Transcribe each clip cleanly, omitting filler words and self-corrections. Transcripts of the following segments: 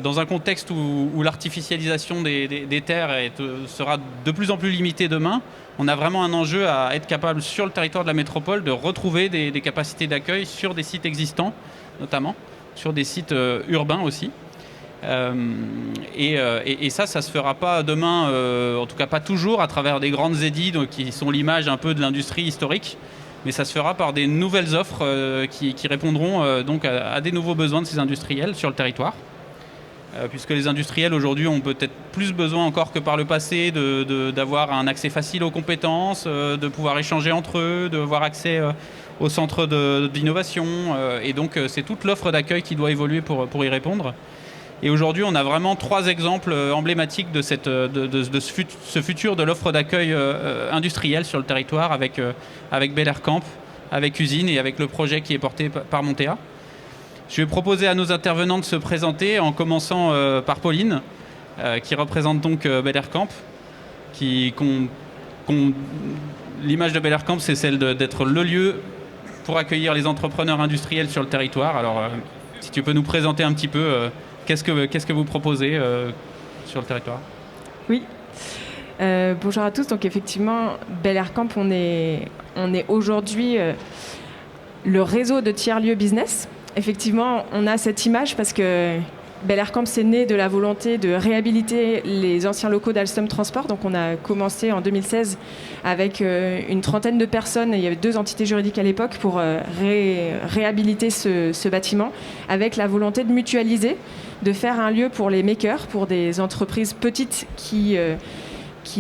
Dans un contexte où l'artificialisation des terres sera de plus en plus limitée demain, on a vraiment un enjeu à être capable sur le territoire de la métropole de retrouver des capacités d'accueil sur des sites existants, notamment sur des sites urbains aussi. Et ça se fera pas demain, en tout cas pas toujours, à travers des grandes édits qui sont l'image un peu de l'industrie historique, mais ça se fera par des nouvelles offres qui répondront donc à des nouveaux besoins de ces industriels sur le territoire. Puisque les industriels aujourd'hui ont peut-être plus besoin encore que par le passé d'avoir un accès facile aux compétences, de pouvoir échanger entre eux, d'avoir accès aux centres d'innovation. Et donc c'est toute l'offre d'accueil qui doit évoluer pour y répondre. Et aujourd'hui, on a vraiment 3 exemples emblématiques de ce futur de l'offre d'accueil industriel sur le territoire avec Bel Air Camp, avec Usine et avec le projet qui est porté par Montea. Je vais proposer à nos intervenants de se présenter en commençant par Pauline, qui représente donc Bel Air Camp. L'image de Bel Air Camp, c'est celle d'être le lieu pour accueillir les entrepreneurs industriels sur le territoire. Alors, si tu peux nous présenter un petit peu qu'est-ce que vous proposez sur le territoire ? Oui. Bonjour à tous. Donc effectivement, Bel Air Camp, on est aujourd'hui le réseau de tiers-lieux business. Effectivement, on a cette image parce que Bel Air Camp, c'est né de la volonté de réhabiliter les anciens locaux d'Alstom Transport. Donc on a commencé en 2016 avec une trentaine de personnes. Il y avait 2 entités juridiques à l'époque pour réhabiliter ce bâtiment avec la volonté de mutualiser, de faire un lieu pour les makers, pour des entreprises petites qui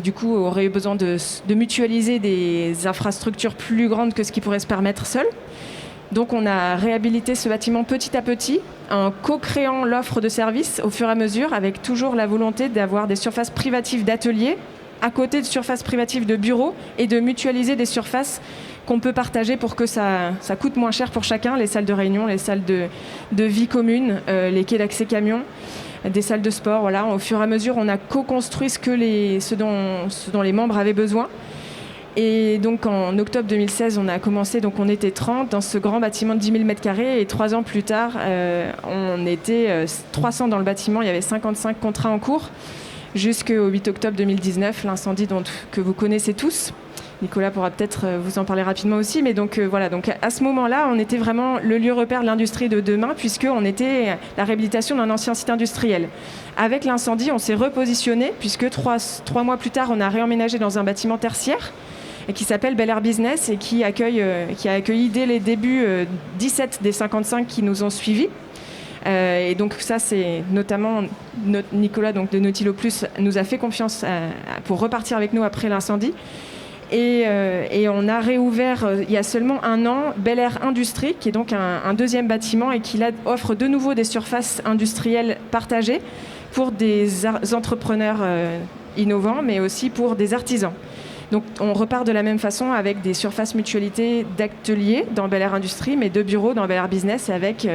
du coup auraient eu besoin de mutualiser des infrastructures plus grandes que ce qu'ils pourraient se permettre seuls. Donc on a réhabilité ce bâtiment petit à petit en co-créant l'offre de services au fur et à mesure avec toujours la volonté d'avoir des surfaces privatives d'ateliers à côté de surfaces privatives de bureaux et de mutualiser des surfaces qu'on peut partager pour que ça coûte moins cher pour chacun, les salles de réunion, les salles de vie commune, les quais d'accès camions, des salles de sport. Voilà. Au fur et à mesure, on a co-construit ce dont les membres avaient besoin. Et donc en octobre 2016, on a commencé, donc on était 30 dans ce grand bâtiment de 10 000 m². Et 3 ans plus tard, on était 300 dans le bâtiment. Il y avait 55 contrats en cours jusqu'au 8 octobre 2019, l'incendie que vous connaissez tous. Nicolas pourra peut-être vous en parler rapidement aussi. Mais donc voilà, donc à ce moment-là, on était vraiment le lieu repère de l'industrie de demain puisqu'on était la réhabilitation d'un ancien site industriel. Avec l'incendie, on s'est repositionné puisque 3 mois plus tard, on a réemménagé dans un bâtiment tertiaire et qui s'appelle Bel Air Business et qui a accueilli dès les débuts 17 des 55 qui nous ont suivis. Et donc ça, c'est notamment Nicolas donc de Nautilo Plus nous a fait confiance pour repartir avec nous après l'incendie. Et on a réouvert il y a seulement 1 an Bel Air Industrie, qui est donc un deuxième bâtiment et qui là, offre de nouveau des surfaces industrielles partagées pour des entrepreneurs innovants, mais aussi pour des artisans. Donc on repart de la même façon avec des surfaces mutualité d'ateliers dans Bel Air Industrie, mais de bureaux dans Bel Air Business avec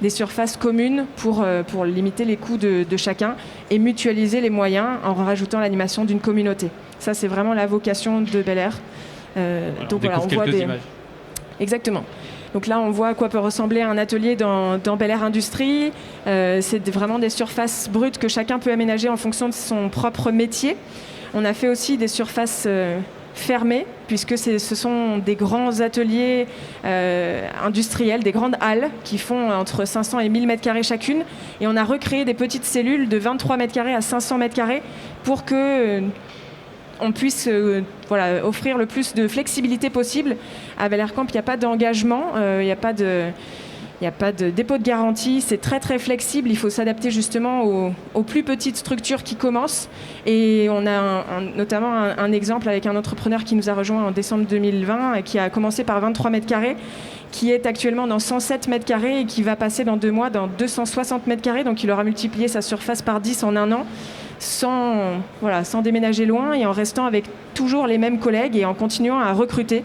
des surfaces communes pour limiter les coûts de chacun et mutualiser les moyens en rajoutant l'animation d'une communauté. Ça, c'est vraiment la vocation de Bel Air. Donc voilà, on voit quelques images. Exactement. Donc là, on voit à quoi peut ressembler un atelier dans Bel Air Industrie. C'est vraiment des surfaces brutes que chacun peut aménager en fonction de son propre métier. On a fait aussi des surfaces fermées, puisque ce sont des grands ateliers industriels, des grandes halles qui font entre 500 et 1000 m² chacune. Et on a recréé des petites cellules de 23 m² à 500 m² pour que on puisse offrir le plus de flexibilité possible. À Bel Air Camp, il n'y a pas d'engagement, il n'y a pas de dépôt de garantie, c'est très très flexible, il faut s'adapter justement aux plus petites structures qui commencent. Et on a notamment un exemple avec un entrepreneur qui nous a rejoint en décembre 2020 et qui a commencé par 23 m², qui est actuellement dans 107 m² et qui va passer dans 2 mois dans 260 m², donc il aura multiplié sa surface par 10 en 1 an. Sans déménager loin et en restant avec toujours les mêmes collègues et en continuant à recruter.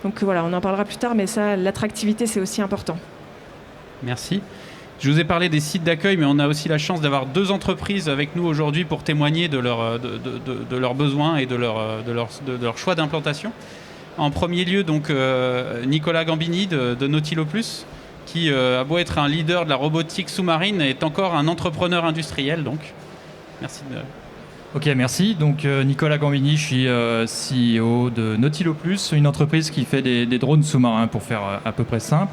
Donc voilà, on en parlera plus tard, mais ça, l'attractivité, c'est aussi important. Merci. Je vous ai parlé des sites d'accueil, mais on a aussi la chance d'avoir 2 entreprises avec nous aujourd'hui pour témoigner de leurs besoins et de leur choix d'implantation. En premier lieu, donc, Nicolas Gambini de Nautilo Plus, qui a beau être un leader de la robotique sous-marine, est encore un entrepreneur industriel. Donc, merci de... Ok, merci. Donc Nicolas Gambini, je suis CEO de Nautilo Plus, une entreprise qui fait des drones sous-marins, pour faire à peu près simple.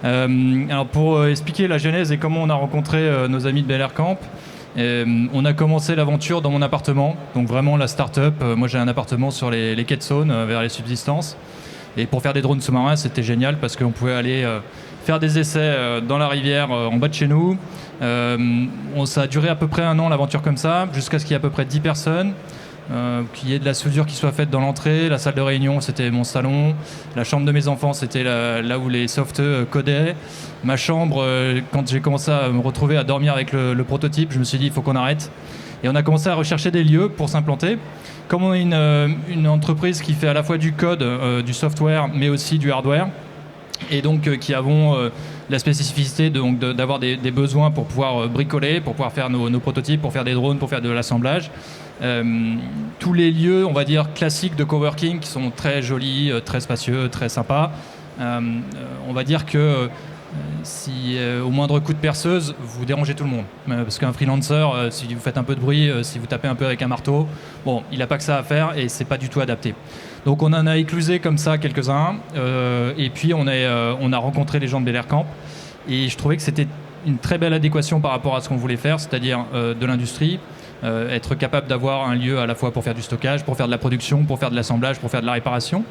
Alors pour expliquer la genèse et comment on a rencontré nos amis de Bel Air Camp, on a commencé l'aventure dans mon appartement, donc vraiment la start-up. Moi j'ai un appartement sur les quais de Saône, vers les subsistances. Et pour faire des drones sous-marins, c'était génial parce qu'on pouvait aller faire des essais dans la rivière en bas de chez nous. Ça a duré à peu près 1 an l'aventure comme ça, jusqu'à ce qu'il y ait à peu près 10 personnes, qu'il y ait de la soudure qui soit faite dans l'entrée. La salle de réunion, c'était mon salon. La chambre de mes enfants, c'était là où les softs codaient. Ma chambre, quand j'ai commencé à me retrouver à dormir avec le prototype, je me suis dit il faut qu'on arrête. Et on a commencé à rechercher des lieux pour s'implanter. Comme on est une entreprise qui fait à la fois du code, du software, mais aussi du hardware, et donc qui avons la spécificité d'avoir des besoins pour pouvoir bricoler, pour pouvoir faire nos prototypes, pour faire des drones, pour faire de l'assemblage. Tous les lieux, on va dire, classiques de coworking qui sont très jolis, très spacieux, très sympas. On va dire que si au moindre coup de perceuse, vous dérangez tout le monde. Parce qu'un freelancer, si vous faites un peu de bruit, si vous tapez un peu avec un marteau, bon, il n'a pas que ça à faire et c'est pas du tout adapté. Donc on en a éclusé comme ça quelques-uns, et puis on a rencontré les gens de Bel Air Camp, et je trouvais que c'était une très belle adéquation par rapport à ce qu'on voulait faire, c'est-à-dire de l'industrie, être capable d'avoir un lieu à la fois pour faire du stockage, pour faire de la production, pour faire de l'assemblage, pour faire de la réparation,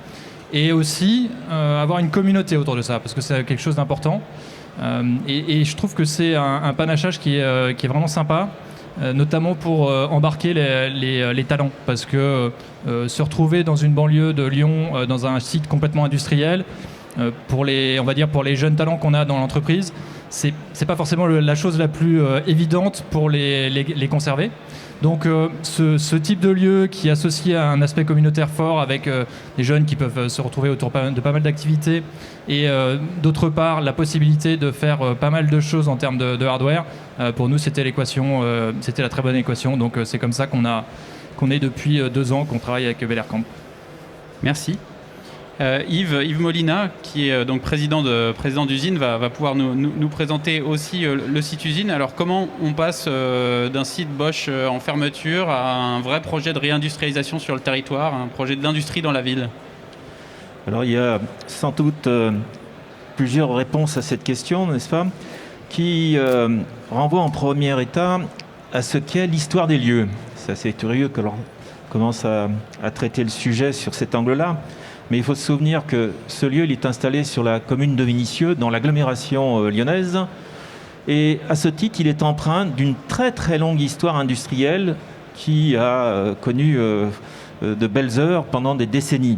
et aussi avoir une communauté autour de ça, parce que c'est quelque chose d'important. Et je trouve que c'est un panachage qui est vraiment sympa, notamment pour embarquer les talents, parce que se retrouver dans une banlieue de Lyon, dans un site complètement industriel, pour les jeunes talents qu'on a dans l'entreprise, c'est pas forcément la chose la plus évidente pour les conserver. Donc ce type de lieu qui est associé à un aspect communautaire fort, avec des jeunes qui peuvent se retrouver autour de pas mal d'activités, et d'autre part la possibilité de faire pas mal de choses en termes de hardware, pour nous c'était la très bonne équation. Donc c'est comme ça qu'on est depuis 2 ans qu'on travaille avec Bel Air Camp. Merci. Yves Molina, qui est donc président d'usine, va pouvoir nous présenter aussi le site usine. Alors comment on passe d'un site Bosch en fermeture à un vrai projet de réindustrialisation sur le territoire, un projet d'industrie dans la ville? Alors il y a sans doute plusieurs réponses à cette question, n'est-ce pas, qui renvoient en premier état à ce qu'est l'histoire des lieux. C'est assez curieux que l'on commence à traiter le sujet sur cet angle-là. Mais il faut se souvenir que ce lieu, il est installé sur la commune de Vénissieux, dans l'agglomération lyonnaise. Et à ce titre, il est empreint d'une très très longue histoire industrielle qui a connu de belles heures pendant des décennies.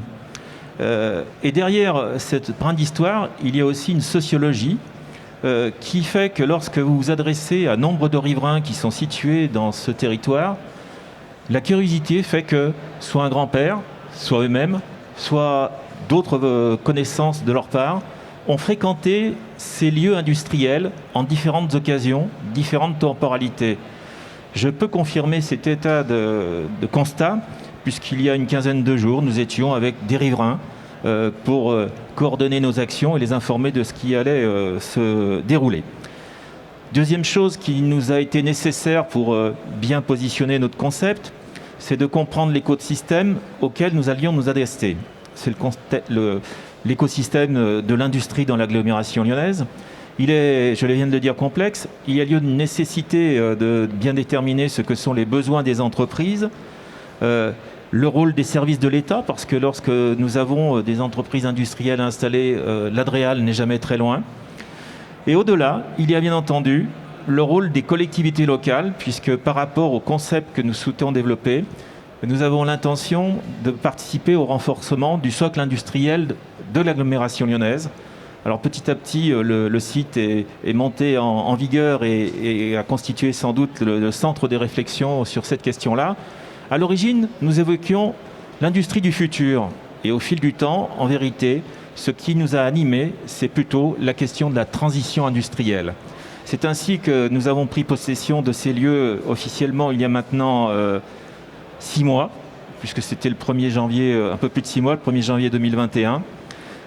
Et derrière cette brin d'histoire, il y a aussi une sociologie qui fait que lorsque vous vous adressez à nombre de riverains qui sont situés dans ce territoire, la curiosité fait que soit un grand-père, soit eux-mêmes, soit d'autres connaissances de leur part, ont fréquenté ces lieux industriels en différentes occasions, différentes temporalités. Je peux confirmer cet état de constat, puisqu'il y a une quinzaine de jours, nous étions avec des riverains pour coordonner nos actions et les informer de ce qui allait se dérouler. Deuxième chose qui nous a été nécessaire pour bien positionner notre concept, c'est de comprendre l'écosystème auquel nous allions nous adresser. C'est l'écosystème de l'industrie dans l'agglomération lyonnaise. Il est, je viens de le dire, complexe. Il y a lieu de nécessité de bien déterminer ce que sont les besoins des entreprises, le rôle des services de l'État, parce que lorsque nous avons des entreprises industrielles installées, l'Adréal n'est jamais très loin. Et au-delà, il y a bien entendu le rôle des collectivités locales, puisque par rapport au concept que nous souhaitons développer, nous avons l'intention de participer au renforcement du socle industriel de l'agglomération lyonnaise. Alors petit à petit, le site est monté en vigueur et a constitué sans doute le centre des réflexions sur cette question-là. À l'origine, nous évoquions l'industrie du futur. Et au fil du temps, en vérité, ce qui nous a animés, c'est plutôt la question de la transition industrielle. C'est ainsi que nous avons pris possession de ces lieux officiellement il y a maintenant 6 mois, puisque c'était le 1er janvier, un peu plus de 6 mois, le 1er janvier 2021.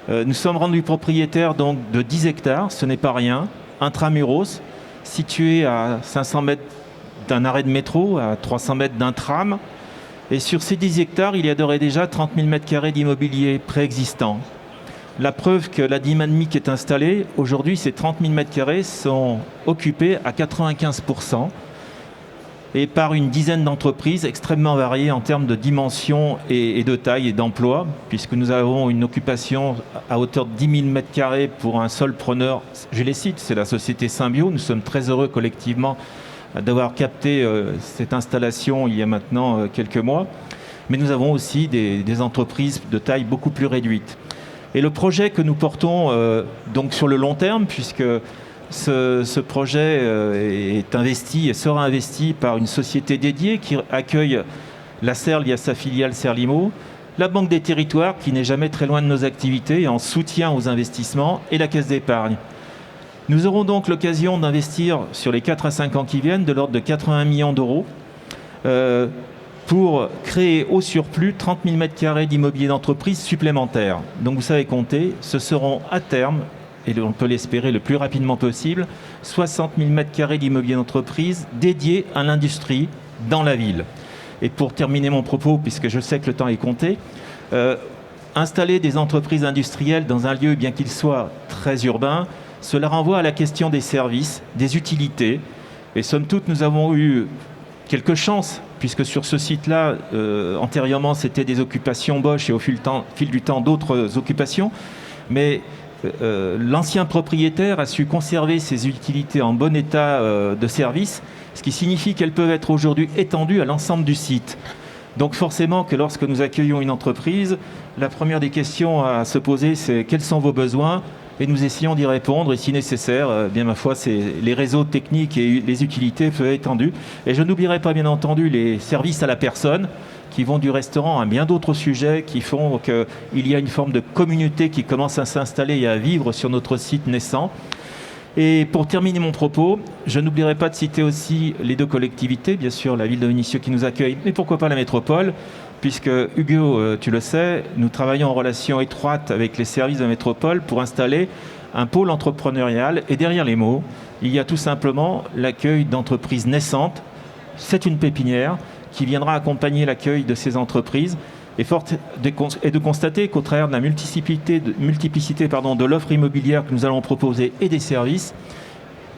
Nous sommes rendus propriétaires donc de 10 hectares, ce n'est pas rien, intramuros, situé à 500 mètres d'un arrêt de métro, à 300 mètres d'un tram. Et sur ces 10 hectares, il y a d'ores et déjà 30 000 m² d'immobilier préexistant. La preuve que la dynamique est installée, aujourd'hui, ces 30 000 m² sont occupés à 95% et par une dizaine d'entreprises extrêmement variées en termes de dimension et de taille et d'emploi, puisque nous avons une occupation à hauteur de 10 000 m² pour un seul preneur. Je les cite, c'est la société Symbio. Nous sommes très heureux collectivement d'avoir capté cette installation il y a maintenant quelques mois. Mais nous avons aussi des entreprises de taille beaucoup plus réduite. Et le projet que nous portons donc sur le long terme, puisque ce projet est investi et sera investi par une société dédiée qui accueille la Serre via sa filiale Serlimo, la Banque des Territoires qui n'est jamais très loin de nos activités et en soutien aux investissements, et la Caisse d'épargne. Nous aurons donc l'occasion d'investir sur les 4 à 5 ans qui viennent de l'ordre de 80 millions d'euros pour créer au surplus 30 000 m² d'immobilier d'entreprise supplémentaires. Donc vous savez compter, ce seront à terme, et on peut l'espérer le plus rapidement possible, 60 000 m² d'immobilier d'entreprise dédiés à l'industrie dans la ville. Et pour terminer mon propos, puisque je sais que le temps est compté, installer des entreprises industrielles dans un lieu, bien qu'il soit très urbain, cela renvoie à la question des services, des utilités. Et somme toute, nous avons eu quelques chances, puisque sur ce site-là, antérieurement, c'était des occupations Bosch et au fil du temps, d'autres occupations. Mais l'ancien propriétaire a su conserver ses utilités en bon état de service, ce qui signifie qu'elles peuvent être aujourd'hui étendues à l'ensemble du site. Donc forcément que lorsque nous accueillons une entreprise, la première des questions à se poser, c'est quels sont vos besoins ? Et nous essayons d'y répondre, et si nécessaire, bien ma foi, les réseaux techniques et les utilités peuvent être étendus. Et je n'oublierai pas, bien entendu, les services à la personne, qui vont du restaurant à bien d'autres sujets, qui font qu'il y a une forme de communauté qui commence à s'installer et à vivre sur notre site naissant. Et pour terminer mon propos, je n'oublierai pas de citer aussi les deux collectivités, bien sûr, la ville de Vénissieux qui nous accueille, mais pourquoi pas la métropole, puisque Hugo, tu le sais, nous travaillons en relation étroite avec les services de la métropole pour installer un pôle entrepreneurial. Et derrière les mots, il y a tout simplement l'accueil d'entreprises naissantes. C'est une pépinière qui viendra accompagner l'accueil de ces entreprises. Et forte est de constater qu'au travers de la multiplicité de l'offre immobilière que nous allons proposer et des services,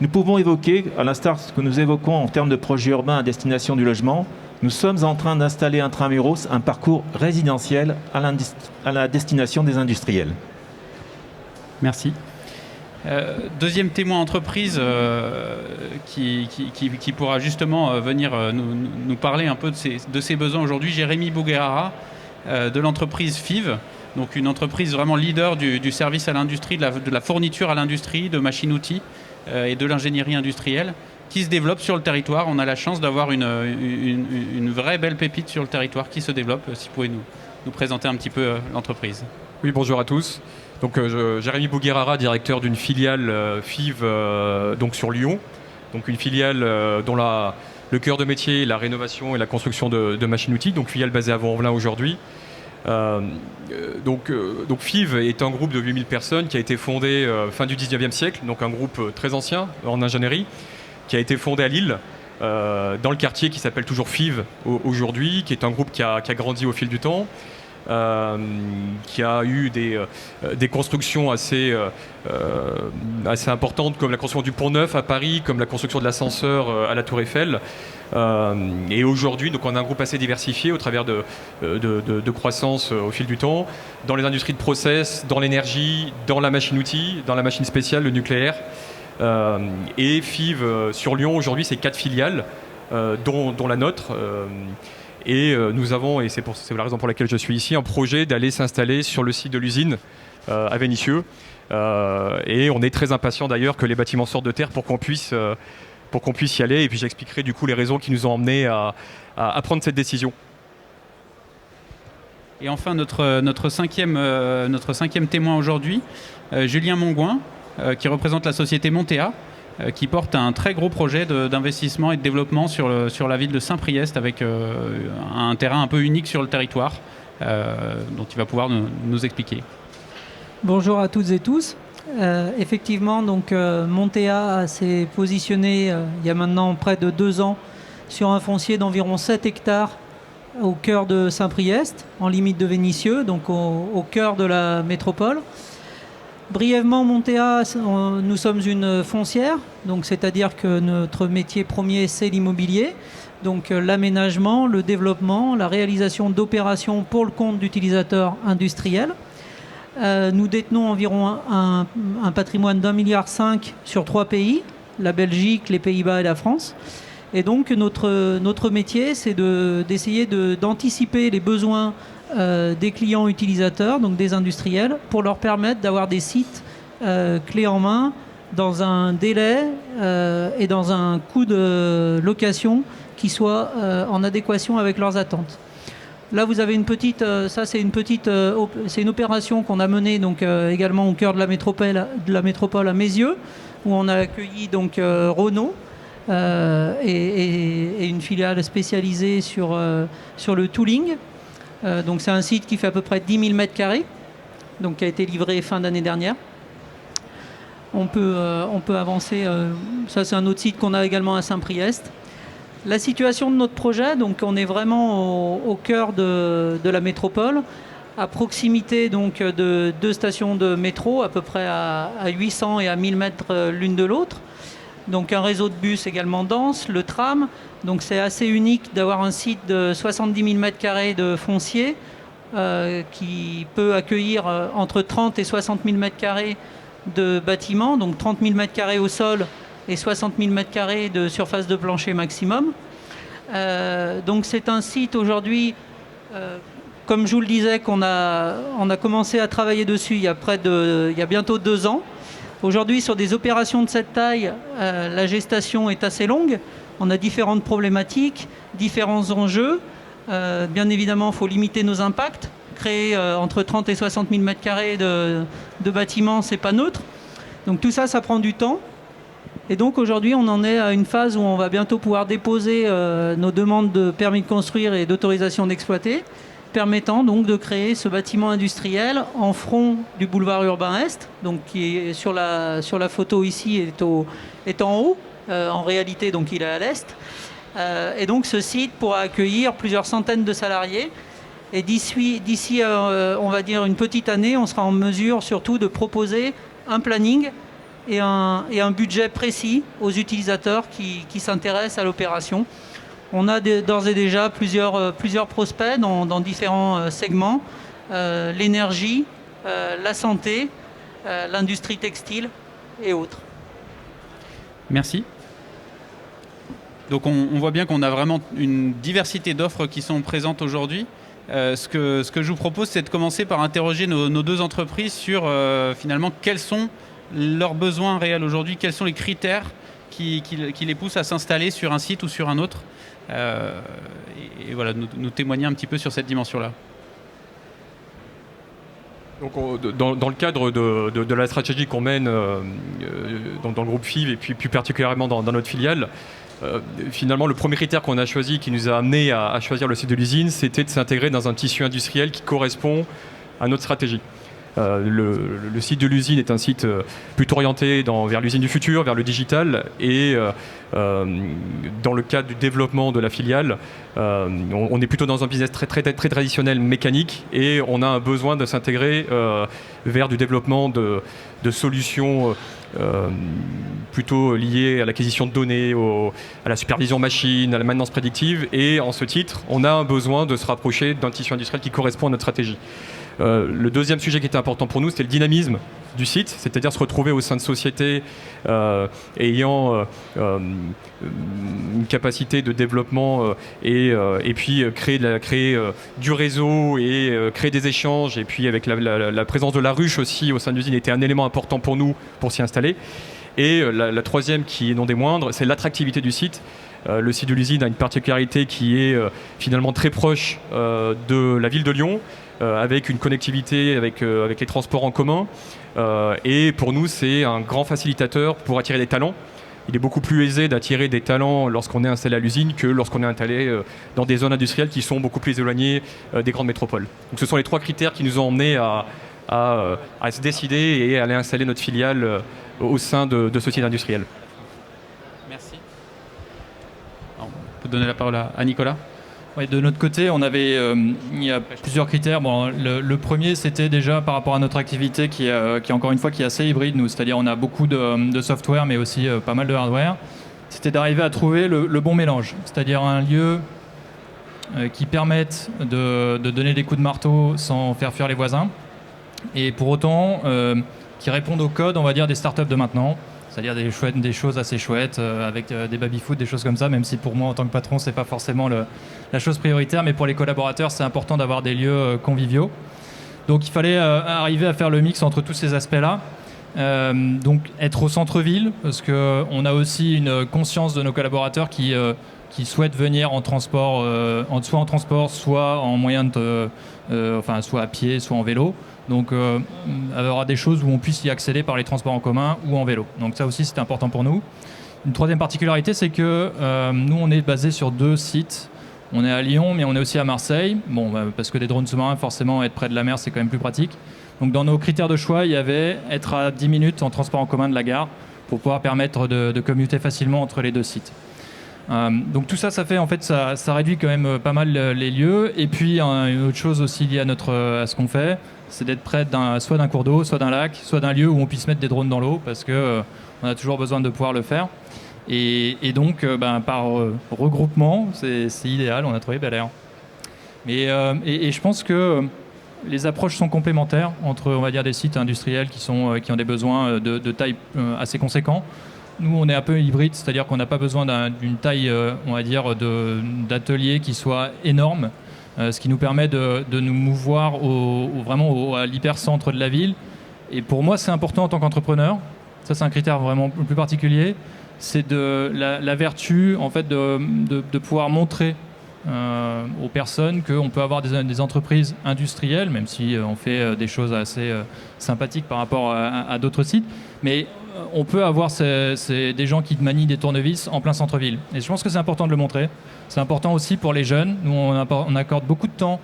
nous pouvons évoquer, à l'instar de ce que nous évoquons en termes de projets urbains à destination du logement, nous sommes en train d'installer intramuros un parcours résidentiel à la destination des industriels. Merci. Deuxième témoin entreprise qui pourra justement venir nous parler un peu de ses besoins aujourd'hui, Jérémy Bouguerara, de l'entreprise FIV, donc une entreprise vraiment leader du service à l'industrie, de la fourniture à l'industrie, de machines-outils et de l'ingénierie industrielle, qui se développe sur le territoire. On a la chance d'avoir une vraie belle pépite sur le territoire qui se développe. Si vous pouvez nous présenter un petit peu l'entreprise. Oui, bonjour à tous. Donc, Jérémy Bouguerara, directeur d'une filiale FIV donc sur Lyon. Donc une filiale dont le cœur de métier est la rénovation et la construction de machines-outils. Donc filiale basée à Vaux-en-Velin aujourd'hui. Donc FIV est un groupe de 8000 personnes qui a été fondé fin du 19e siècle. Donc un groupe très ancien en ingénierie qui a été fondé à Lille. Dans le quartier qui s'appelle toujours FIV aujourd'hui, qui est un groupe qui a grandi au fil du temps. Qui a eu des constructions assez importantes, comme la construction du Pont Neuf à Paris, comme la construction de l'ascenseur à la Tour Eiffel. Et aujourd'hui, donc, on a un groupe assez diversifié au travers de croissance au fil du temps, dans les industries de process, dans l'énergie, dans la machine-outil, dans la machine spéciale, le nucléaire. Et FIV sur Lyon, aujourd'hui, c'est 4 filiales, dont la nôtre. Et nous avons, et c'est la raison pour laquelle je suis ici, un projet d'aller s'installer sur le site de l'usine à Vénissieux. Et on est très impatient d'ailleurs que les bâtiments sortent de terre pour qu'on puisse y aller. Et puis j'expliquerai du coup les raisons qui nous ont emmenés à prendre cette décision. Et enfin, notre cinquième témoin aujourd'hui, Julien Mongouin, qui représente la société Montea, qui porte un très gros projet d'investissement et de développement sur la ville de Saint-Priest avec un terrain un peu unique sur le territoire dont il va pouvoir nous expliquer. Bonjour à toutes et tous. Effectivement, donc Montea s'est positionné il y a maintenant près de 2 ans sur un foncier d'environ 7 hectares au cœur de Saint-Priest, en limite de Vénissieux, donc au cœur de la métropole. Brièvement, Montea, nous sommes une foncière, donc c'est-à-dire que notre métier premier, c'est l'immobilier. Donc l'aménagement, le développement, la réalisation d'opérations pour le compte d'utilisateurs industriels. Nous détenons environ un patrimoine d'1,5 milliard sur 3 pays, la Belgique, les Pays-Bas et la France. Et donc notre métier, c'est d'essayer d'anticiper les besoins des clients utilisateurs, donc des industriels, pour leur permettre d'avoir des sites clés en main dans un délai et dans un coût de location qui soit en adéquation avec leurs attentes. Là, vous avez une petite, c'est une opération qu'on a menée donc également au cœur de la métropole à Mézieux, où on a accueilli donc Renault et une filiale spécialisée sur le tooling. Donc c'est un site qui fait à peu près 10 000 m², donc qui a été livré fin d'année dernière. On peut avancer. Ça, c'est un autre site qu'on a également à Saint-Priest. La situation de notre projet, donc on est vraiment au cœur de la métropole, à proximité donc de 2 stations de métro, à peu près à 800 et à 1000 mètres l'une de l'autre. Donc un réseau de bus également dense, le tram. Donc c'est assez unique d'avoir un site de 70 000 m² de foncier qui peut accueillir entre 30 et 60 000 m² de bâtiments, donc 30 000 m² au sol et 60 000 m² de surface de plancher maximum. Donc c'est un site aujourd'hui, comme je vous le disais, on a commencé à travailler dessus il y a bientôt 2 ans. Aujourd'hui, sur des opérations de cette taille, la gestation est assez longue. On a différentes problématiques, différents enjeux. Bien évidemment, il faut limiter nos impacts. Créer entre 30 et 60 000 m² de bâtiments, c'est pas neutre. Donc tout ça, ça prend du temps. Et donc aujourd'hui, on en est à une phase où on va bientôt pouvoir déposer nos demandes de permis de construire et d'autorisation d'exploiter, permettant donc de créer ce bâtiment industriel en front du boulevard urbain Est, donc qui est sur la photo ici est en haut, en réalité donc il est à l'est. Et donc ce site pourra accueillir plusieurs centaines de salariés. Et d'ici on va dire une petite année, on sera en mesure surtout de proposer un planning et un budget précis aux utilisateurs qui s'intéressent à l'opération. On a d'ores et déjà plusieurs prospects dans différents segments, l'énergie, la santé, l'industrie textile et autres. Merci. Donc on voit bien qu'on a vraiment une diversité d'offres qui sont présentes aujourd'hui. Ce que je vous propose, c'est de commencer par interroger nos 2 entreprises sur finalement quels sont leurs besoins réels aujourd'hui, quels sont les critères qui les poussent à s'installer sur un site ou sur un autre. Et voilà, nous témoigner un petit peu sur cette dimension-là. Donc, dans le cadre de la stratégie qu'on mène dans le groupe FIV et puis plus particulièrement dans notre filiale, finalement, le premier critère qu'on a choisi, qui nous a amené à choisir le site de l'usine, c'était de s'intégrer dans un tissu industriel qui correspond à notre stratégie. Le site de l'usine est un site plutôt orienté vers l'usine du futur, vers le digital, et dans le cadre du développement de la filiale, on est plutôt dans un business très traditionnel mécanique, et on a un besoin de s'intégrer vers du développement de solutions plutôt liées à l'acquisition de données, à la supervision machine, à la maintenance prédictive, et en ce titre, on a un besoin de se rapprocher d'un tissu industriel qui correspond à notre stratégie. Le deuxième sujet qui était important pour nous, c'était le dynamisme du site, c'est-à-dire se retrouver au sein de sociétés ayant une capacité de développement et puis créer du réseau et créer des échanges, et puis avec la présence de la ruche aussi au sein de l'usine était un élément important pour nous pour s'y installer. Et la troisième, qui est non des moindres, c'est l'attractivité du site. Le site de l'usine a une particularité qui est finalement très proche de la ville de Lyon, avec une connectivité avec les transports en commun. Et pour nous, c'est un grand facilitateur pour attirer des talents. Il est beaucoup plus aisé d'attirer des talents lorsqu'on est installé à l'usine que lorsqu'on est installé dans des zones industrielles qui sont beaucoup plus éloignées des grandes métropoles. Donc ce sont les 3 critères qui nous ont emmenés à se décider et à aller installer notre filiale au sein de ce site industriel. Merci. On peut donner la parole à Nicolas. Oui, de notre côté, il y a plusieurs critères. Bon, le premier, c'était déjà par rapport à notre activité qui est encore une fois qui est assez hybride, nous. C'est-à-dire on a beaucoup de software, mais aussi pas mal de hardware. C'était d'arriver à trouver le bon mélange. C'est-à-dire un lieu qui permette de donner des coups de marteau sans faire fuir les voisins. Et pour autant, qui répondent au code, on va dire, des startups de maintenant. C'est-à-dire des choses assez chouettes, avec des baby-foot, des choses comme ça, même si pour moi, en tant que patron, c'est pas forcément la chose prioritaire, mais pour les collaborateurs, c'est important d'avoir des lieux conviviaux. Donc il fallait arriver à faire le mix entre tous ces aspects-là. Donc être au centre-ville, parce qu'on a aussi une conscience de nos collaborateurs qui souhaitent venir en transport, soit en transport, soit en moyen soit à pied, soit en vélo. Donc il y aura des choses où on puisse y accéder par les transports en commun ou en vélo. Donc ça aussi, c'est important pour nous. Une troisième particularité, c'est que nous, on est basé sur 2 sites. On est à Lyon, mais on est aussi à Marseille. Bon, parce que des drones sous-marins, forcément, être près de la mer, c'est quand même plus pratique. Donc dans nos critères de choix, il y avait être à 10 minutes en transport en commun de la gare pour pouvoir permettre de commuter facilement entre les 2 sites. Donc tout ça, ça fait en fait ça réduit quand même pas mal les lieux. Et puis une autre chose aussi liée à ce qu'on fait, c'est d'être près soit d'un cours d'eau, soit d'un lac, soit d'un lieu où on puisse mettre des drones dans l'eau, parce que on a toujours besoin de pouvoir le faire. Et donc par regroupement, c'est idéal. On a trouvé Bel Air. Mais et je pense que les approches sont complémentaires entre, on va dire, des sites industriels qui ont des besoins de taille assez conséquents. Nous, on est un peu hybride, c'est-à-dire qu'on n'a pas besoin d'une taille, on va dire, d'atelier qui soit énorme, ce qui nous permet de nous mouvoir vraiment à l'hypercentre de la ville. Et pour moi, c'est important en tant qu'entrepreneur. Ça, c'est un critère vraiment plus particulier. C'est la vertu, en fait, de pouvoir montrer aux personnes qu'on peut avoir des entreprises industrielles, même si on fait des choses assez sympathiques par rapport à d'autres sites. Mais on peut avoir des gens qui manient des tournevis en plein centre-ville. Et je pense que c'est important de le montrer. C'est important aussi pour les jeunes. Nous, on accorde beaucoup de temps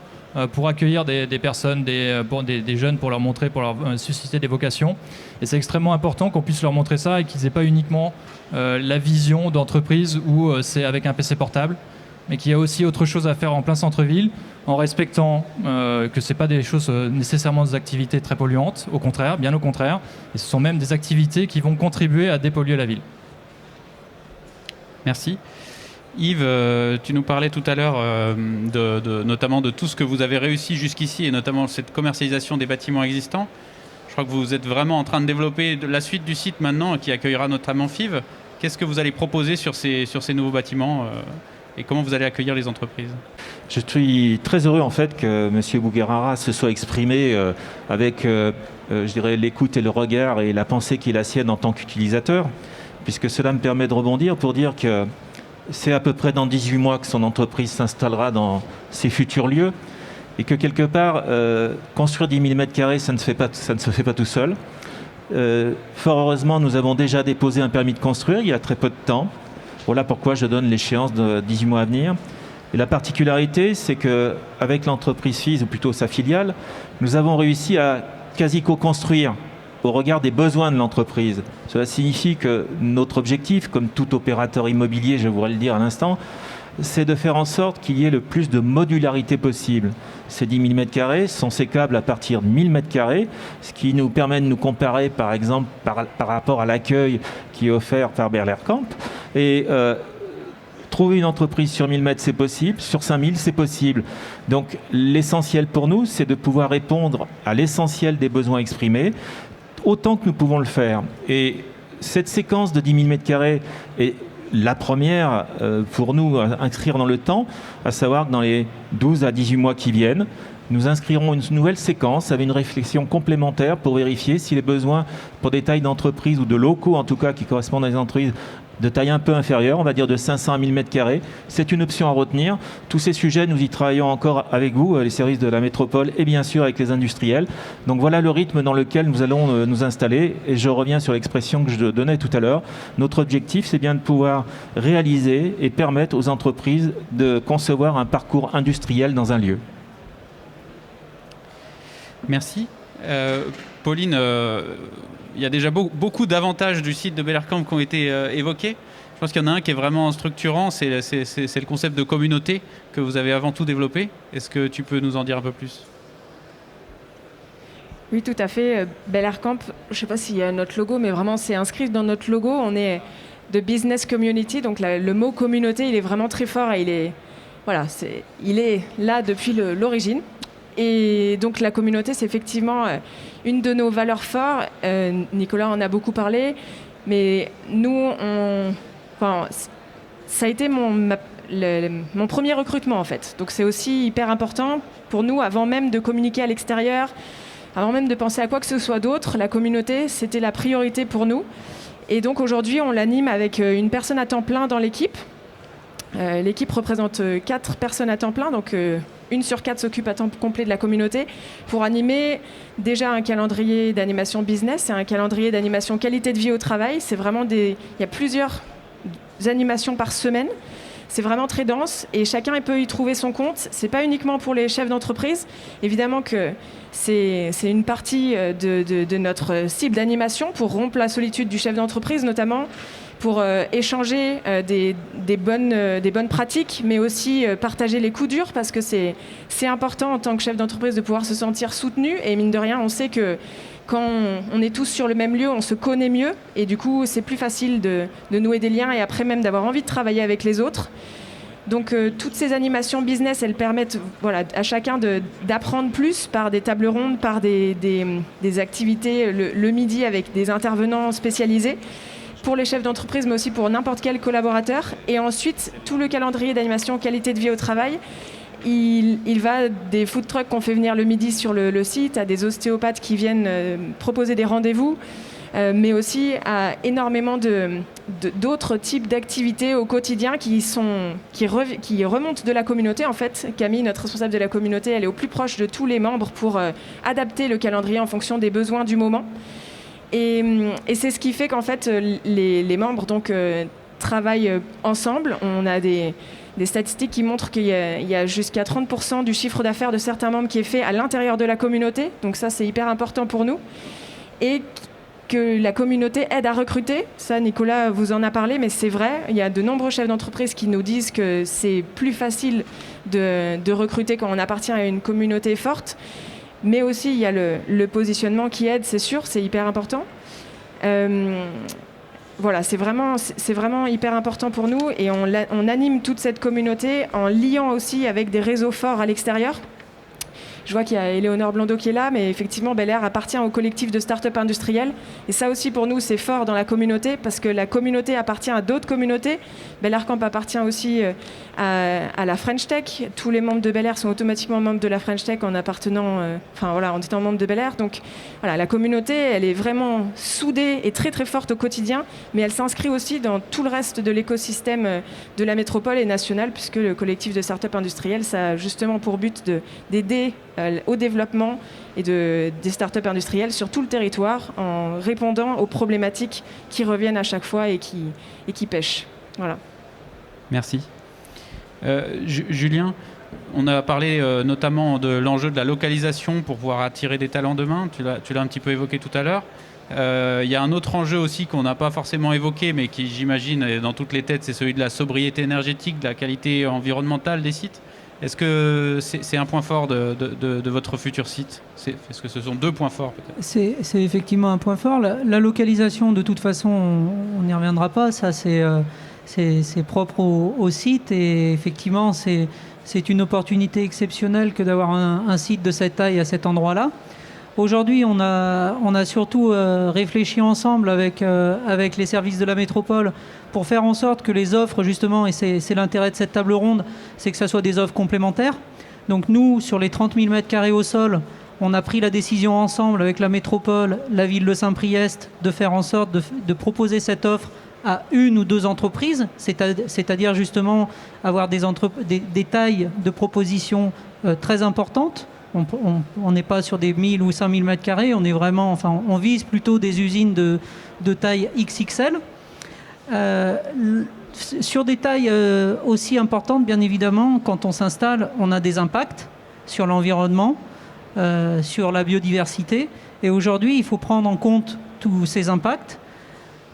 pour accueillir des personnes, des jeunes, pour leur montrer, pour leur susciter des vocations. Et c'est extrêmement important qu'on puisse leur montrer ça et qu'ils n'aient pas uniquement la vision d'entreprise où c'est avec un PC portable, mais qu'il y a aussi autre chose à faire en plein centre-ville, en respectant que ce n'est pas des choses nécessairement des activités très polluantes, au contraire, bien au contraire, et ce sont même des activités qui vont contribuer à dépolluer la ville. Merci. Yves, tu nous parlais tout à l'heure notamment de tout ce que vous avez réussi jusqu'ici, et notamment cette commercialisation des bâtiments existants. Je crois que vous êtes vraiment en train de développer la suite du site maintenant, qui accueillera notamment FIV. Qu'est-ce que vous allez proposer sur ces nouveaux bâtiments et comment vous allez accueillir les entreprises? Je suis très heureux en fait que M. Bouguerara se soit exprimé avec je dirais, l'écoute et le regard et la pensée qui est la sienne en tant qu'utilisateur, puisque cela me permet de rebondir pour dire que c'est à peu près dans 18 mois que son entreprise s'installera dans ses futurs lieux, et que quelque part, construire 10 000 m², ça ne se fait pas tout seul. Fort heureusement, nous avons déjà déposé un permis de construire il y a très peu de temps. Voilà pourquoi je donne l'échéance de 18 mois à venir. Et la particularité, c'est qu'avec l'entreprise FIZ, ou plutôt sa filiale, nous avons réussi à quasi co-construire au regard des besoins de l'entreprise. Cela signifie que notre objectif, comme tout opérateur immobilier, je voudrais le dire à l'instant, c'est de faire en sorte qu'il y ait le plus de modularité possible. Ces 10 000 m² sont sécables à partir de 1000 m², ce qui nous permet de nous comparer, par exemple, par rapport à l'accueil qui est offert par Bel Air Camp. Et trouver une entreprise sur 1000 mètres, c'est possible. Sur 5000, c'est possible. Donc, l'essentiel pour nous, c'est de pouvoir répondre à l'essentiel des besoins exprimés, autant que nous pouvons le faire. Et cette séquence de 10 000 m² est la première pour nous à inscrire dans le temps, à savoir que dans les 12 à 18 mois qui viennent, nous inscrirons une nouvelle séquence avec une réflexion complémentaire pour vérifier si les besoins pour des tailles d'entreprise ou de locaux, en tout cas, qui correspondent à des entreprises de taille un peu inférieure, on va dire de 500 à 1000 m². C'est une option à retenir. Tous ces sujets, nous y travaillons encore avec vous, les services de la métropole, et bien sûr avec les industriels. Donc voilà le rythme dans lequel nous allons nous installer. Et je reviens sur l'expression que je donnais tout à l'heure. Notre objectif, c'est bien de pouvoir réaliser et permettre aux entreprises de concevoir un parcours industriel dans un lieu. Merci. Pauline, il y a déjà beaucoup d'avantages du site de Bel Air Camp qui ont été évoqués. Je pense qu'il y en a un qui est vraiment structurant, c'est le concept de communauté que vous avez avant tout développé. Est-ce que tu peux nous en dire un peu plus ? Oui, tout à fait. Bel Air Camp, je ne sais pas s'il y a notre logo, mais vraiment c'est inscrit dans notre logo. On est de business community, donc le mot communauté, il est vraiment très fort et il est là depuis l'origine. Et donc la communauté, c'est effectivement une de nos valeurs fortes. Nicolas en a beaucoup parlé, mais nous, ça a été mon premier recrutement en fait. Donc c'est aussi hyper important pour nous, avant même de communiquer à l'extérieur, avant même de penser à quoi que ce soit d'autre, la communauté, c'était la priorité pour nous. Et donc aujourd'hui, on l'anime avec une personne à temps plein dans l'équipe. L'équipe représente 4 personnes à temps plein, donc 1 sur 4 s'occupe à temps complet de la communauté pour animer déjà un calendrier d'animation business et un calendrier d'animation qualité de vie au travail. C'est vraiment il y a plusieurs animations par semaine. C'est vraiment très dense et chacun peut y trouver son compte. C'est pas uniquement pour les chefs d'entreprise. Évidemment que c'est une partie de notre cible d'animation pour rompre la solitude du chef d'entreprise, notamment pour échanger des bonnes pratiques, mais aussi partager les coups durs, parce que c'est important en tant que chef d'entreprise de pouvoir se sentir soutenu. Et mine de rien, on sait que quand on est tous sur le même lieu, on se connaît mieux. Et du coup, c'est plus facile de nouer des liens et après même d'avoir envie de travailler avec les autres. Donc toutes ces animations business, elles permettent à chacun d'apprendre plus par des tables rondes, par des activités le midi avec des intervenants spécialisés pour les chefs d'entreprise, mais aussi pour n'importe quel collaborateur. Et ensuite, tout le calendrier d'animation qualité de vie au travail, il va des food trucks qu'on fait venir le midi sur le site, à des ostéopathes qui viennent proposer des rendez-vous, mais aussi à énormément d'autres types d'activités au quotidien qui remontent de la communauté. En fait, Camille, notre responsable de la communauté, elle est au plus proche de tous les membres pour adapter le calendrier en fonction des besoins du moment. Et c'est ce qui fait qu'en fait, les membres travaillent ensemble. On a des statistiques qui montrent qu'il y a jusqu'à 30% du chiffre d'affaires de certains membres qui est fait à l'intérieur de la communauté. Donc ça, c'est hyper important pour nous. Et que la communauté aide à recruter. Ça, Nicolas vous en a parlé, mais c'est vrai. Il y a de nombreux chefs d'entreprise qui nous disent que c'est plus facile de recruter quand on appartient à une communauté forte. Mais aussi, il y a le positionnement qui aide, c'est sûr, c'est hyper important. C'est vraiment hyper important pour nous et on anime toute cette communauté en liant aussi avec des réseaux forts à l'extérieur. Je vois qu'il y a Éléonore Blondeau qui est là, mais effectivement, Bel Air appartient au collectif de start-up industrielles. Et ça aussi, pour nous, c'est fort dans la communauté, parce que la communauté appartient à d'autres communautés. Bel Air Camp appartient aussi à la French Tech. Tous les membres de Bel Air sont automatiquement membres de la French Tech en en étant membres de Bel Air. Donc voilà, la communauté, elle est vraiment soudée et très très forte au quotidien, mais elle s'inscrit aussi dans tout le reste de l'écosystème de la métropole et nationale, puisque le collectif de start-up industrielles, ça a justement pour but d'aider au développement et des startups industrielles sur tout le territoire en répondant aux problématiques qui reviennent à chaque fois et qui pêchent. Voilà. Merci. Julien, on a parlé notamment de l'enjeu de la localisation pour pouvoir attirer des talents demain. Tu l'as un petit peu évoqué tout à l'heure. Il y a un autre enjeu aussi qu'on n'a pas forcément évoqué, mais qui, j'imagine, est dans toutes les têtes, c'est celui de la sobriété énergétique, de la qualité environnementale des sites. Est-ce que c'est un point fort de votre futur site ? Est-ce que ce sont 2 points forts peut-être ? C'est effectivement un point fort. La localisation, de toute façon, on n'y reviendra pas. Ça, c'est propre au site. Et effectivement, c'est une opportunité exceptionnelle que d'avoir un site de cette taille à cet endroit-là. Aujourd'hui, on a surtout réfléchi ensemble avec les services de la métropole pour faire en sorte que les offres, justement, et c'est l'intérêt de cette table ronde, c'est que ça soit des offres complémentaires. Donc nous, sur les 30 000 m² au sol, on a pris la décision ensemble avec la métropole, la ville de Saint-Priest, de faire en sorte de proposer cette offre à 1 ou 2 entreprises, c'est-à-dire justement avoir des tailles de propositions très importantes. On n'est pas sur des 1000 ou 5000 m², on est vraiment, on vise plutôt des usines de taille XXL. Sur des tailles aussi importantes, bien évidemment, quand on s'installe, on a des impacts sur l'environnement. sur la biodiversité. Et aujourd'hui, il faut prendre en compte tous ces impacts,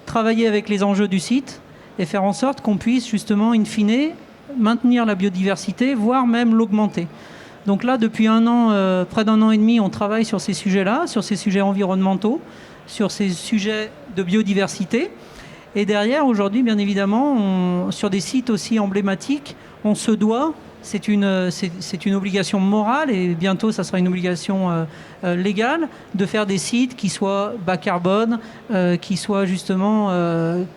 travailler avec les enjeux du site et faire en sorte qu'on puisse justement, in fine, maintenir la biodiversité, voire même l'augmenter. Donc là, depuis un an, près d'un an et demi, on travaille sur ces sujets-là, sur ces sujets environnementaux, sur ces sujets de biodiversité. Et derrière, aujourd'hui, bien évidemment, sur des sites aussi emblématiques, on se doit, c'est une obligation morale et bientôt ça sera une obligation légale, de faire des sites qui soient bas carbone, qui soient justement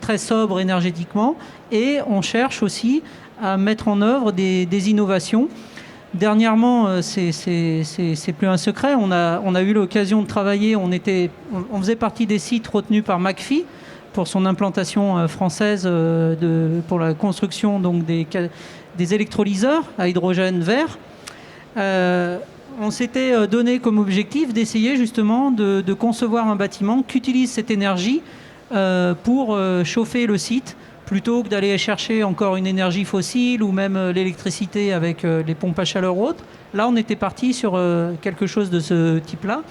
très sobres énergétiquement. Et on cherche aussi à mettre en œuvre des innovations. Dernièrement, c'est plus un secret, on a eu l'occasion de travailler, on faisait partie des sites retenus par McPhy pour son implantation française pour la construction donc, des électrolyseurs à hydrogène vert. On s'était donné comme objectif d'essayer justement de concevoir un bâtiment qui utilise cette énergie pour chauffer le site, plutôt que d'aller chercher encore une énergie fossile ou même l'électricité avec les pompes à chaleur haute. Là, on était parti sur quelque chose de ce type-là.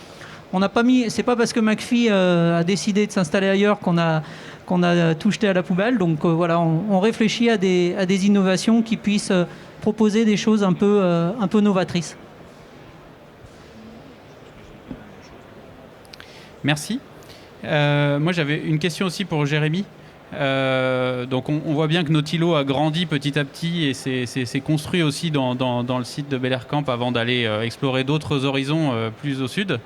On n'a pas mis. C'est pas parce que McPhy a décidé de s'installer ailleurs qu'on a tout jeté à la poubelle. Donc voilà, on réfléchit à des innovations qui puissent proposer des choses un peu novatrices. Merci. Moi, j'avais une question aussi pour Jérémy. Donc on voit bien que Nautilo a grandi petit à petit et s'est construit aussi dans le site de Bellercamp avant d'aller explorer d'autres horizons plus au sud.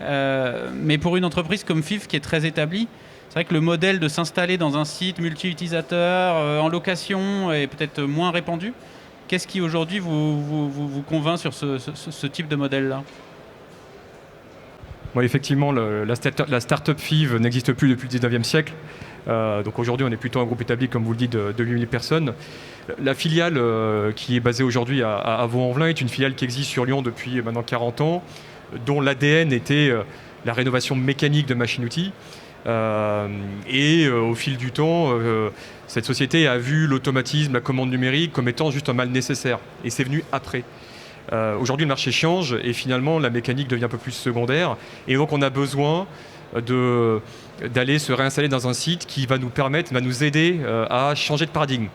Mais pour une entreprise comme FIF qui est très établie, c'est vrai que le modèle de s'installer dans un site multi-utilisateur en location est peut-être moins répandu. Qu'est-ce qui aujourd'hui vous convainc sur ce type de modèle-là ? Bon, effectivement, la start-up FIV n'existe plus depuis le 19e siècle. Donc aujourd'hui, on est plutôt un groupe établi, comme vous le dites, de 8000 personnes. La filiale qui est basée aujourd'hui à Vaux-en-Velin est une filiale qui existe sur Lyon depuis maintenant 40 ans, dont l'ADN était la rénovation mécanique de machines-outils. Et au fil du temps, cette société a vu l'automatisme, la commande numérique comme étant juste un mal nécessaire. Et c'est venu après. Aujourd'hui, le marché change et finalement, la mécanique devient un peu plus secondaire. Et donc, on a besoin d'aller se réinstaller dans un site qui va nous permettre, va nous aider à changer de paradigme.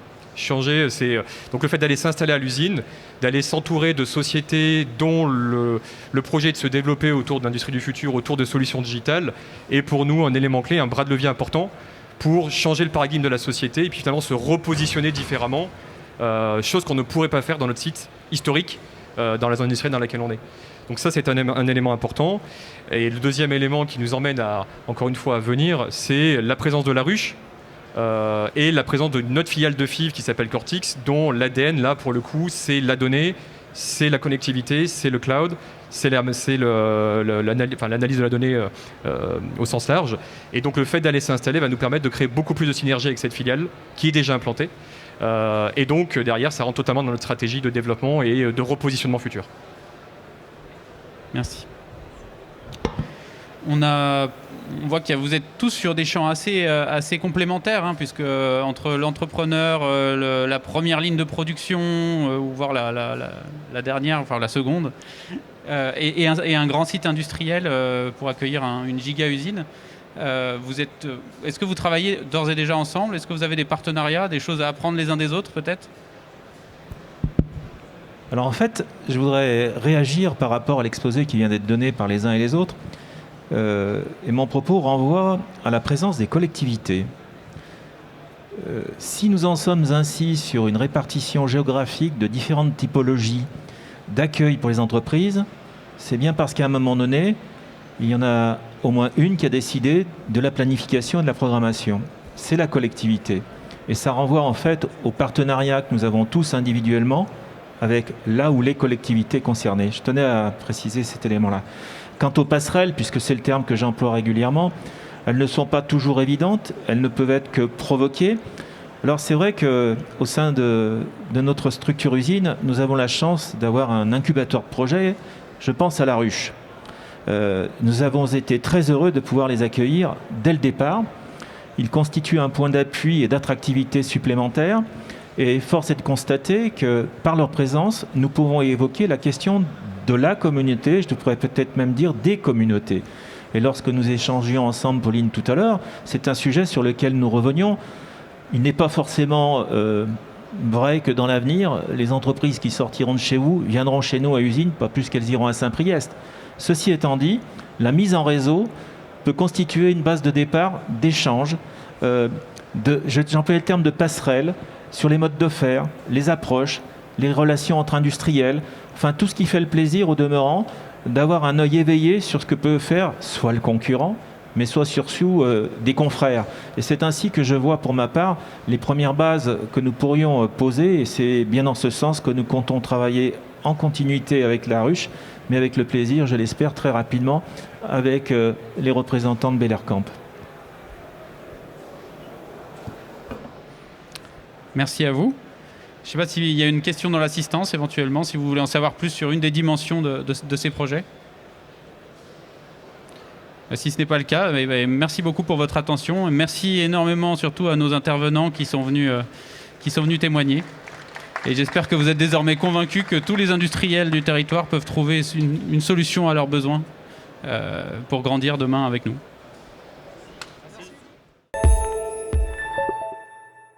Donc le fait d'aller s'installer à l'usine, d'aller s'entourer de sociétés dont le projet est de se développer autour de l'industrie du futur, autour de solutions digitales, est pour nous un élément clé, un bras de levier important pour changer le paradigme de la société et puis finalement se repositionner différemment, chose qu'on ne pourrait pas faire dans notre site historique, dans la zone industrielle dans laquelle on est. Donc ça, c'est un élément important. Et le deuxième élément qui nous emmène encore une fois à venir, c'est la présence de la ruche et la présence de notre filiale de FIV qui s'appelle Cortix, dont l'ADN, là, pour le coup, c'est la donnée, c'est la connectivité, c'est le cloud, c'est l'analyse de la donnée au sens large. Et donc le fait d'aller s'installer va nous permettre de créer beaucoup plus de synergie avec cette filiale qui est déjà implantée. Et donc derrière, ça rentre totalement dans notre stratégie de développement et de repositionnement futur. Merci. On voit que vous êtes tous sur des champs assez complémentaires, hein, puisque entre l'entrepreneur, la première ligne de production, ou voire la dernière, enfin la seconde, et un grand site industriel pour accueillir une giga-usine. Est-ce que vous travaillez d'ores et déjà ensemble ? Est-ce que vous avez des partenariats, des choses à apprendre les uns des autres peut-être ? Alors en fait, je voudrais réagir par rapport à l'exposé qui vient d'être donné par les uns et les autres. Et mon propos renvoie à la présence des collectivités. Si nous en sommes ainsi sur une répartition géographique de différentes typologies d'accueil pour les entreprises, c'est bien parce qu'à un moment donné, il y en a au moins une qui a décidé de la planification et de la programmation. C'est la collectivité. Et ça renvoie en fait au partenariat que nous avons tous individuellement avec là où les collectivités concernées. Je tenais à préciser cet élément-là. Quant aux passerelles, puisque c'est le terme que j'emploie régulièrement, elles ne sont pas toujours évidentes, elles ne peuvent être que provoquées. Alors c'est vrai qu'au sein de notre structure usine, nous avons la chance d'avoir un incubateur de projet, je pense à la ruche. Nous avons été très heureux de pouvoir les accueillir dès le départ. Ils constituent un point d'appui et d'attractivité supplémentaire. Et force est de constater que par leur présence, nous pouvons évoquer la question de la communauté, je pourrais peut-être même dire des communautés. Et lorsque nous échangions ensemble, Pauline, tout à l'heure, c'est un sujet sur lequel nous revenions. Il n'est pas forcément vrai que dans l'avenir, les entreprises qui sortiront de chez vous viendront chez nous à usine, pas plus qu'elles iront à Saint-Priest. Ceci étant dit, la mise en réseau peut constituer une base de départ d'échange, j'emploie le terme de passerelle, sur les modes de faire, les approches, les relations entre industriels, enfin tout ce qui fait le plaisir au demeurant d'avoir un œil éveillé sur ce que peut faire soit le concurrent, mais soit surtout des confrères. Et c'est ainsi que je vois pour ma part les premières bases que nous pourrions poser, et c'est bien dans ce sens que nous comptons travailler en continuité avec la ruche, mais avec le plaisir, je l'espère, très rapidement, avec les représentants de Bellercamp. Merci à vous. Je ne sais pas s'il y a une question dans l'assistance, éventuellement, si vous voulez en savoir plus sur une des dimensions de ces projets. Si ce n'est pas le cas, merci beaucoup pour votre attention. Merci énormément surtout à nos intervenants qui sont venus témoigner. Et j'espère que vous êtes désormais convaincus que tous les industriels du territoire peuvent trouver une solution à leurs besoins pour grandir demain avec nous.